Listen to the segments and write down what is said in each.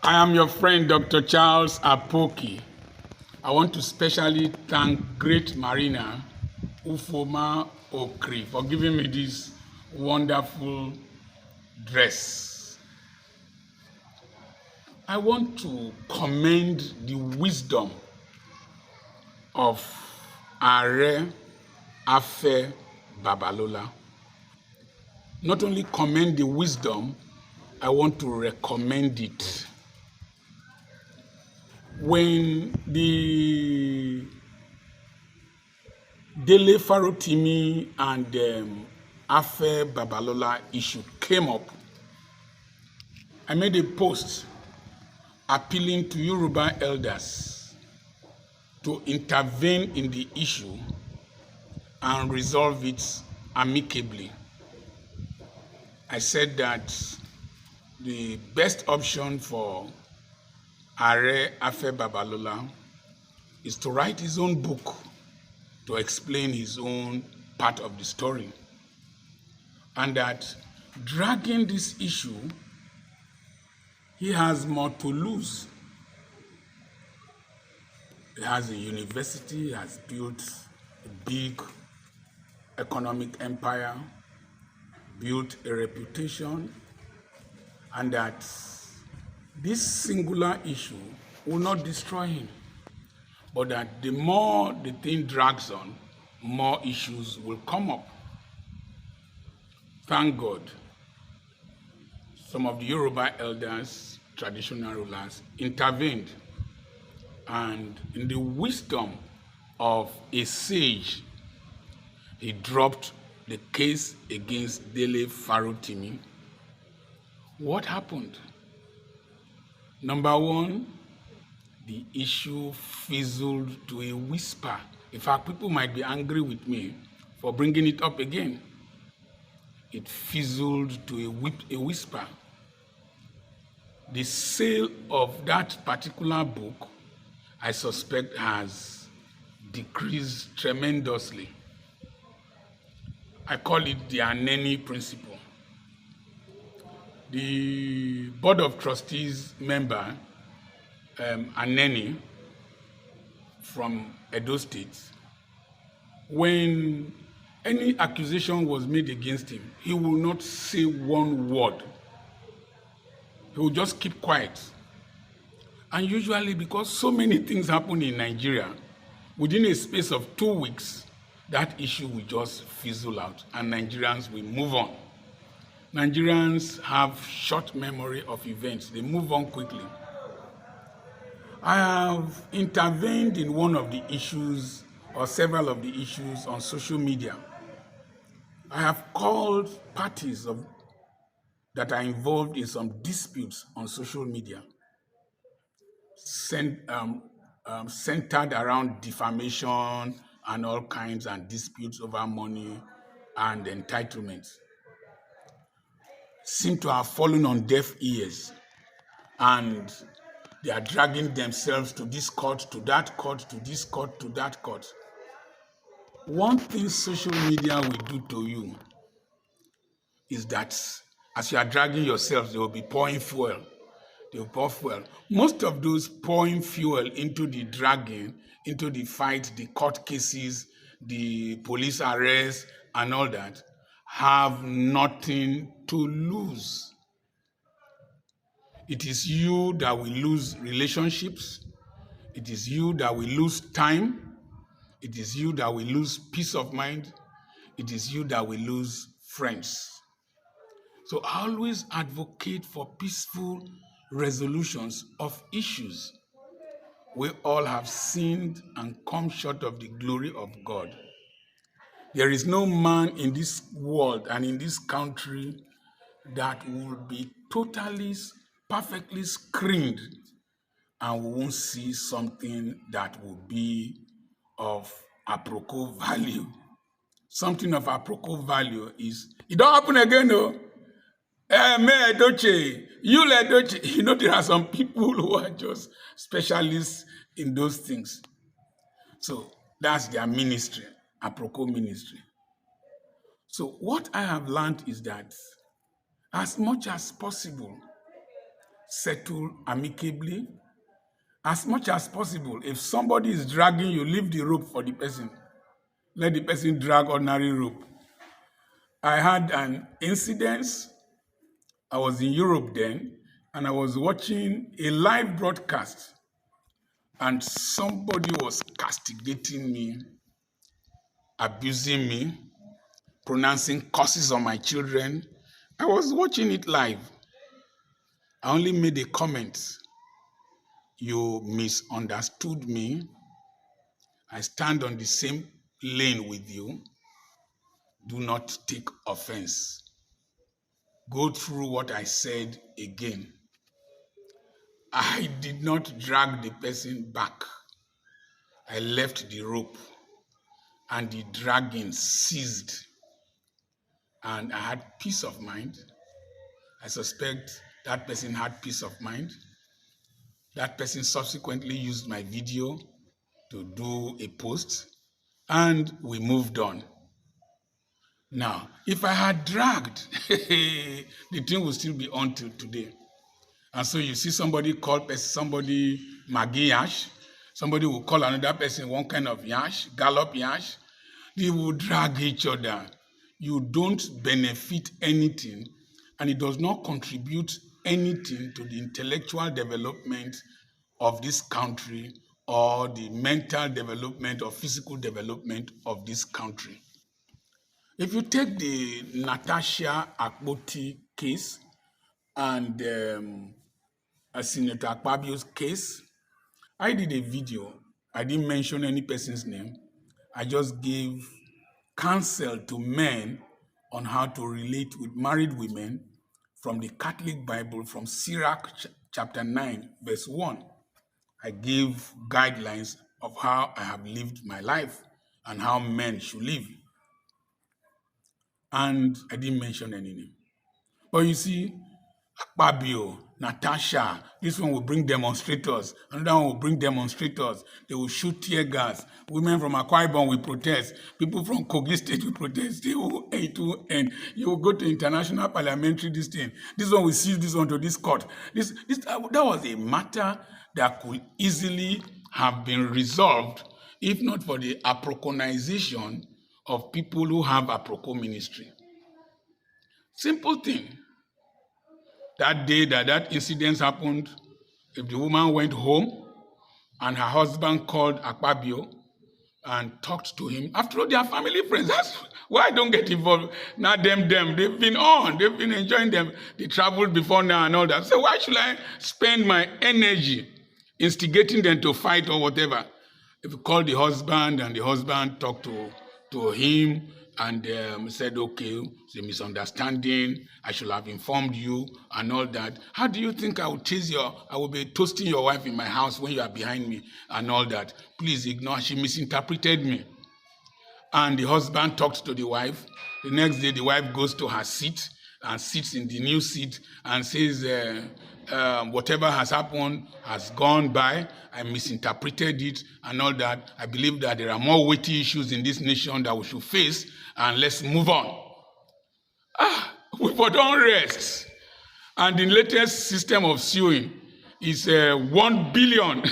I am your friend, Dr. Charles Apoki. I want to specially thank Great Marina Ufoma Okri for giving me this wonderful dress. I want to commend the wisdom of Are Afe Babalola. Not only commend the wisdom, I want to recommend it. When the Dele Farotimi and Afe Babalola issue came up, I made a post appealing to Yoruba elders to intervene in the issue and resolve it amicably. I said that the best option for Are Afe Babalola is to write his own book to explain his own part of the story, and that dragging this issue, he has more to lose. He has a university, he has built a big economic empire, built a reputation, and that this singular issue will not destroy him, but that the more the thing drags on, more issues will come up. Thank God, some of the Yoruba elders, traditional rulers, intervened, and in the wisdom of a sage, he dropped the case against Dele Farotimi. What happened? Number one, the issue fizzled to a whisper. In fact, people might be angry with me for bringing it up again. It fizzled to a whisper. The sale of that particular book, I suspect, has decreased tremendously. I call it the anen principle. The Board of Trustees member, anen, from Edo State, when any accusation was made against him, he will not say one word. He will just keep quiet. And usually, because so many things happen in Nigeria, within a space of 2 weeks, that issue will just fizzle out and Nigerians will move on. Nigerians have short memory of events. They move on quickly. I have intervened in one of the issues or several of the issues on social media. I have called parties that are involved in some disputes on social media, centered around defamation and all kinds and disputes over money and entitlements, seem to have fallen on deaf ears, and they are dragging themselves to this court, to that court, to this court, to that court. One thing social media will do to you is that as you are dragging yourself, they will be pouring fuel. They will pour fuel. Most of those pouring fuel into the dragging, into the fight, the court cases, the police arrests, and all that, have nothing to lose. It is you that will lose relationships. It is you that will lose time. It is you that will lose peace of mind. It is you that will lose friends. So always advocate for peaceful resolutions of issues. We all have sinned and come short of the glory of God. There is no man in this world and in this country that will be totally, perfectly screened and we won't see something that will be of apropos value. Something of apropos value is, it don't happen again, no. Me Edoche, you Edoche. You know, there are some people who are just specialists in those things. So that's their ministry, apropos ministry. So what I have learned is that as much as possible, settle amicably. As much as possible, if somebody is dragging you, leave the rope for the person. Let the person drag ordinary rope. I had an incident. I was in Europe then, and I was watching a live broadcast, and somebody was castigating me, abusing me, pronouncing curses on my children. I was watching it live. I only made a comment. You misunderstood me. I stand on the same lane with you. Do not take offense. Go through what I said again. I did not drag the person back. I left the rope and the dragging ceased. And I had peace of mind. I suspect that person had peace of mind. That person subsequently used my video to do a post, and we moved on. Now, if I had dragged, the thing would still be on till today. And so you see somebody call somebody Maggie Yash, somebody will call another person one kind of Yash, Gallop Yash. They will drag each other. You don't benefit anything, and it does not contribute anything to the intellectual development of this country or the mental development or physical development of this country. If you take the Natasha Akpoti case and Senator Akpabio's case, I did a video. I didn't mention any person's name. I just gave counsel to men on how to relate with married women from the Catholic Bible, from Sirach chapter 9, verse 1. I gave guidelines of how I have lived my life and how men should live. And I didn't mention any name. But you see, Akpabio, Natasha, this one will bring demonstrators. Another one will bring demonstrators. They will shoot tear gas. Women from Akwa Ibom will protest. People from Kogi State will protest. It will end. You will go to international parliamentary this thing. This one will seize this one to this court. That was a matter that could easily have been resolved if not for the aproconization of people who have aproko ministry. Simple thing. That day that incident happened, if the woman went home and her husband called Akpabio and talked to him, after all, they are family friends. That's why I don't get involved. Now them, they've been enjoying them. They traveled before now and all that. So why should I spend my energy instigating them to fight or whatever? If you call the husband and the husband talked to him and said, okay, it's a misunderstanding, I should have informed you and all that. How do you think I will be toasting your wife in my house when you are behind me and all that? Please ignore, she misinterpreted me. And the husband talked to the wife. The next day, the wife goes to her seat and sits in the new seat and says, whatever has happened has gone by. I misinterpreted it and all that. I believe that there are more weighty issues in this nation that we should face, and let's move on. We don't rest. And the latest system of suing is 1 billion.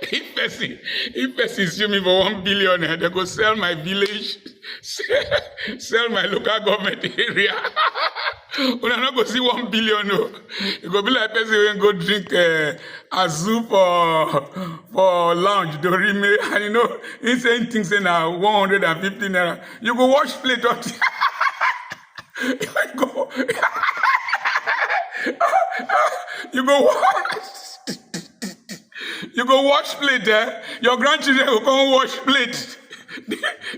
If person sue me for 1 billion, they go sell my village, sell my local government area. Una not go see 1 billion. No. It go be like person when go drink azu for lounge, dorime, and you know, he saying things in 150 naira. You go wash plate or you go wash. You go wash plate, your grandchildren will come wash plate.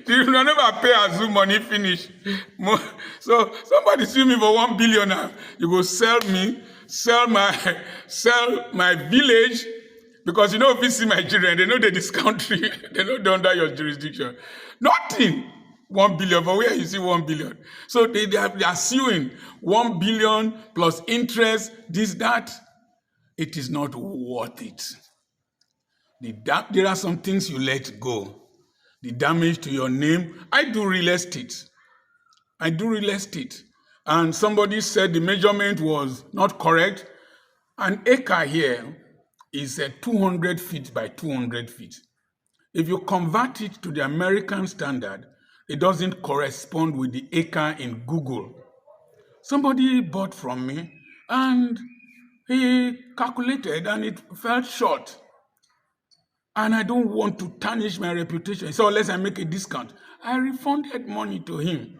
They will never pay Azu money finish. So somebody sue me for 1 billion now. You go sell me, sell my village, because you know if you see my children, they know they're this country, they know they're under your jurisdiction. Nothing. 1 billion, but where you see 1 billion? So they are suing 1 billion plus interest, this, that. It is not worth it. There are some things you let go. The damage to your name. I do real estate. and somebody said the measurement was not correct. An acre here is 200 feet by 200 feet. If you convert it to the American standard, it doesn't correspond with the acre in Google. Somebody bought from me and he calculated and it fell short. And I don't want to tarnish my reputation. So unless I make a discount, I refunded money to him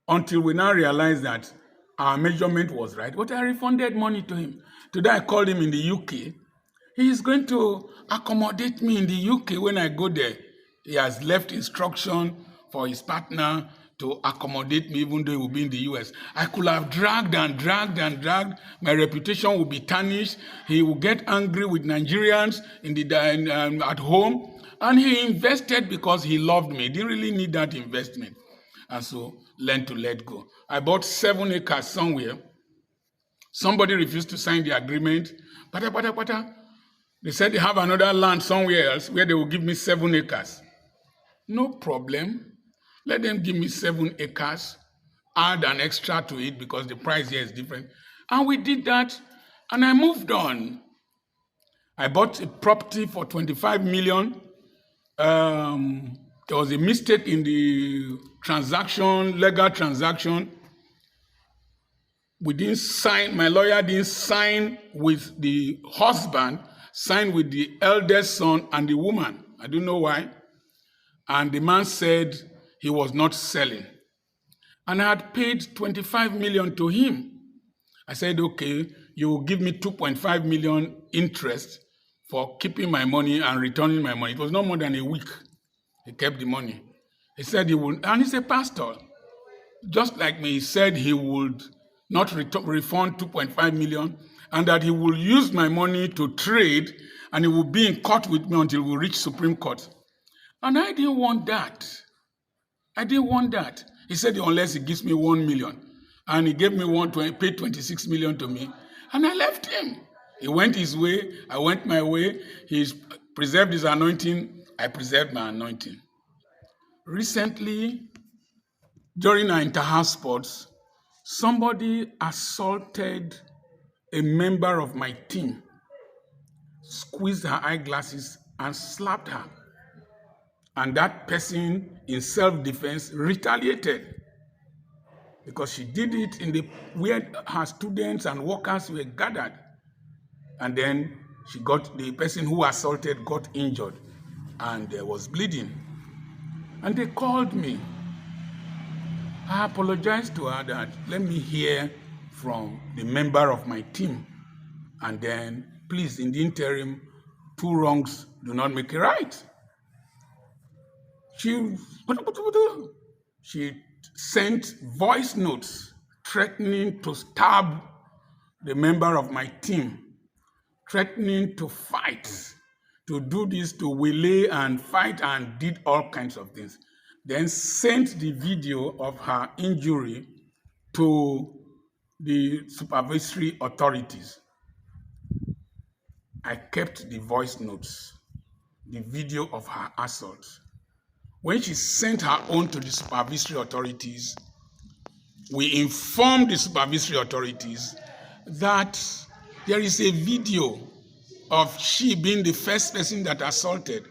until we now realized that our measurement was right. But I refunded money to him. Today I called him in the UK. He is going to accommodate me in the UK when I go there. He has left instruction for his partner to accommodate me even though he will be in the US. I could have dragged and dragged and dragged. My reputation will be tarnished. He will get angry with Nigerians at home. And he invested because he loved me. He didn't really need that investment. And so learn to let go. I bought 7 acres somewhere. Somebody refused to sign the agreement. They said they have another land somewhere else where they will give me 7 acres. No problem. Let them give me 7 acres, add an extra to it because the price here is different. And we did that, and I moved on. I bought a property for 25 million. There was a mistake in the transaction, legal transaction. We didn't sign, my lawyer didn't sign with the husband, signed with the eldest son and the woman. I don't know why. And the man said he was not selling. And I had paid 25 million to him. I said, okay, you will give me 2.5 million interest for keeping my money and returning my money. It was not more than a week. He kept the money. He said he would, and he's a pastor. Just like me, he said he would not refund 2.5 million and that he will use my money to trade and he will be in court with me until we reach Supreme Court. And I didn't want that. He said unless he gives me 1 million. And he gave me paid 26 million to me. And I left him. He went his way, I went my way. He preserved his anointing, I preserved my anointing. Recently, during our inter-house sports, somebody assaulted a member of my team, squeezed her eyeglasses and slapped her. And that person, in self-defense, retaliated because she did it in where her students and workers were gathered. And then the person who assaulted got injured and was bleeding. And they called me. I apologized to her that let me hear from the member of my team. And then, please, in the interim, 2 wrongs do not make a right. She sent voice notes threatening to stab the member of my team, threatening to fight, to do this, to waylay and fight, and did all kinds of things. Then sent the video of her injury to the supervisory authorities. I kept the voice notes, the video of her assault. When she sent her own to the supervisory authorities, we informed the supervisory authorities that there is a video of she being the first person that assaulted,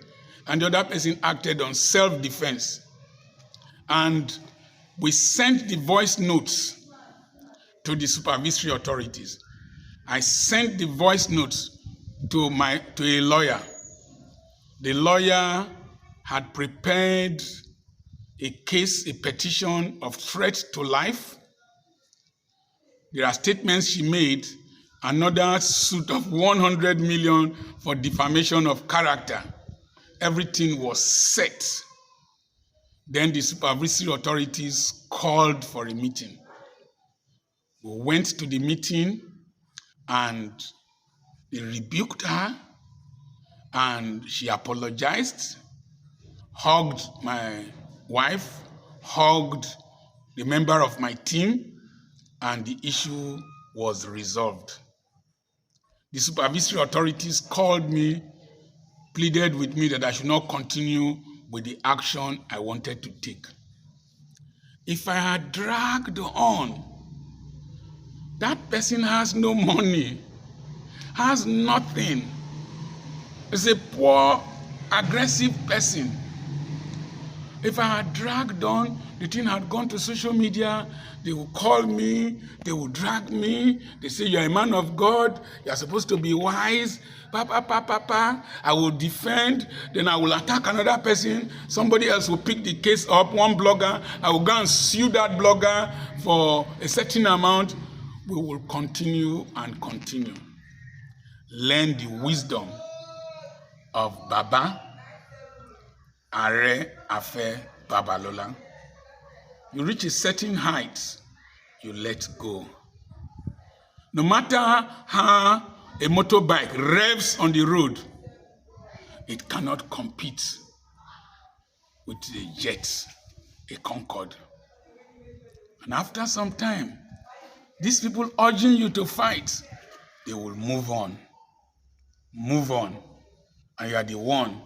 and the other person acted on self-defense. And we sent the voice notes to the supervisory authorities. I sent the voice notes to a lawyer. The lawyer had prepared a petition of threat to life. There are statements she made, another suit of 100 million for defamation of character. Everything was set. Then the supervisory authorities called for a meeting. We went to the meeting and they rebuked her and she apologized, hugged my wife, hugged the member of my team, and the issue was resolved. The supervisory authorities called me, pleaded with me that I should not continue with the action I wanted to take. If I had dragged on, that person has no money, has nothing. Is a poor, aggressive person. If I had dragged on, the thing had gone to social media, they will call me, they will drag me, they say, you're a man of God, you're supposed to be wise, papa. I will defend, then I will attack another person, somebody else will pick the case up, one blogger, I will go and sue that blogger for a certain amount. We will continue and continue. Learn the wisdom of Baba, Are, Afe, Babalola. You reach a certain height, you let go. No matter how a motorbike revs on the road, it cannot compete with a jet, a Concorde. And after some time, these people urging you to fight, they will move on, and you are the one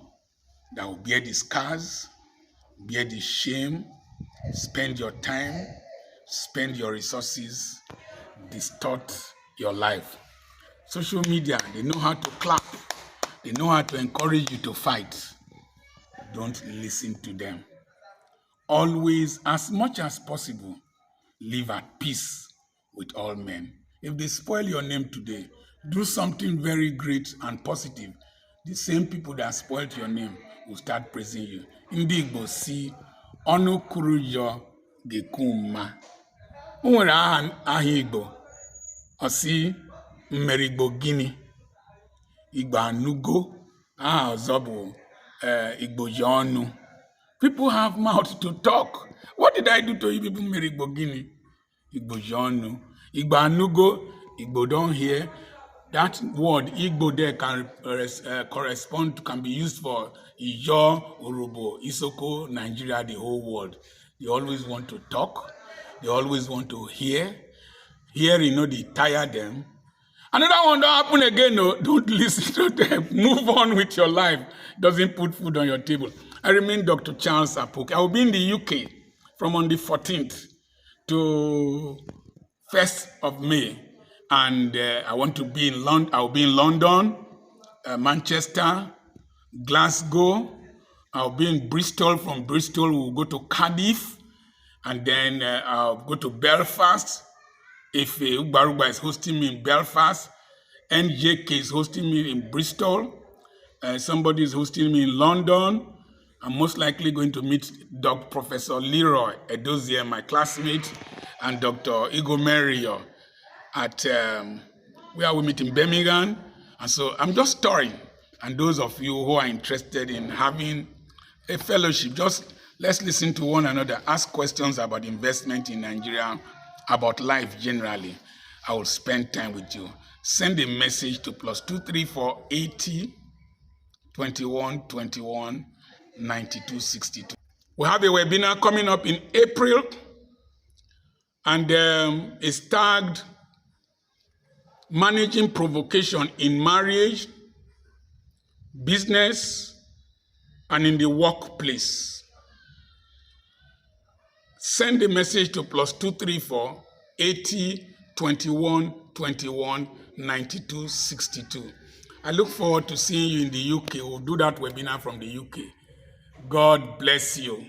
that will bear the scars, bear the shame, spend your time, spend your resources, distort your life. Social media, they know how to clap. They know how to encourage you to fight. Don't listen to them. Always, as much as possible, live at peace with all men. If they spoil your name today, do something very great and positive. The same people that spoiled your name will start praising you. Ndị Igbo si, ọnụ kwuru yọ ga-ekwu mma. O nwere aha Igbo, ọ sị mmeri Igbo gịnị? Igbo anugo, aha ọzọ bụ Igbo ji ọnụ. People have mouth to talk. What did I do to you people, mmeri Igbo gịnị? Igbo ji ọnụ. Igbo anugo, Igbo don't hear. That word Igbo there can correspond, can be used for Ijo, Urubo, Isoko, Nigeria, the whole world. They always want to talk. They always want to hear. Hearing, they tire them. Another one don't happen again. No, don't listen to them. Move on with your life. Doesn't put food on your table. I remain Dr. Charles Apoki. I will be in the UK from on the 14th to 1st of May. And I want to be in London. I will be in London, Manchester, Glasgow. I'll be in Bristol. From Bristol, we'll go to Cardiff. And then I'll go to Belfast. If Ugbaruba is hosting me in Belfast, NJK is hosting me in Bristol, somebody is hosting me in London. I'm most likely going to meet Dr. Professor Leroy Edozie, my classmate, and Dr. Igomerio at where we meet in Birmingham. And so I'm just touring. And those of you who are interested in having a fellowship, just let's listen to one another, ask questions about investment in Nigeria, about life generally. I will spend time with you. Send a message to +234 80 21 21 92 62. We have a webinar coming up in April, and it's tagged Managing Provocation in Marriage, Business, and in the Workplace. Send a message to +234 80 21 21 92 62. I look forward to seeing you in the UK. We'll do that webinar from the UK. God bless you.